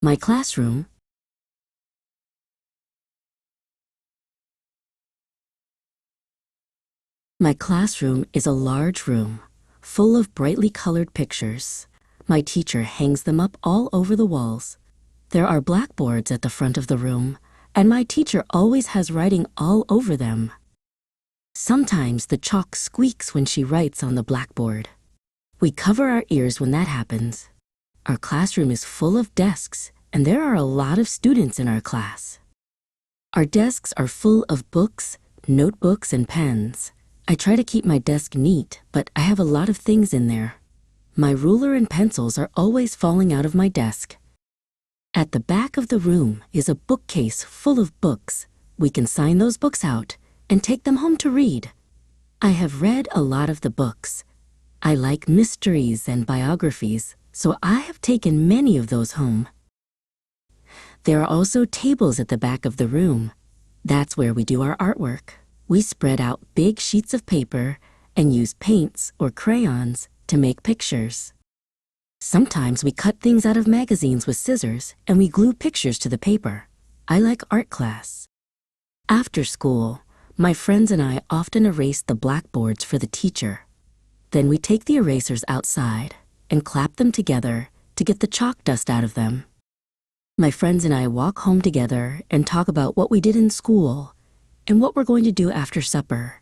My classroom. My classroom is a large room, full of brightly colored pictures. My teacher hangs them up all over the walls. There are blackboards at the front of the room, and my teacher always has writing all over them. Sometimes the chalk squeaks when she writes on the blackboard. We cover our ears when that happens. Our classroom is full of desks, and there are a lot of students in our class. Our desks are full of books, notebooks, and pens. I try to keep my desk neat, but I have a lot of things in there. My ruler and pencils are always falling out of my desk. At the back of the room is a bookcase full of books. We can sign those books out and take them home to read. I have read a lot of the books. I like mysteries and biographies, so I have taken many of those home. There are also tables at the back of the room. That's where we do our artwork. We spread out big sheets of paper and use paints or crayons to make pictures. Sometimes we cut things out of magazines with scissors and we glue pictures to the paper. I like art class. After school, my friends and I often erase the blackboards for the teacher. Then we take the erasers outside and clap them together to get the chalk dust out of them. My friends and I walk home together and talk about what we did in school and what we're going to do after supper.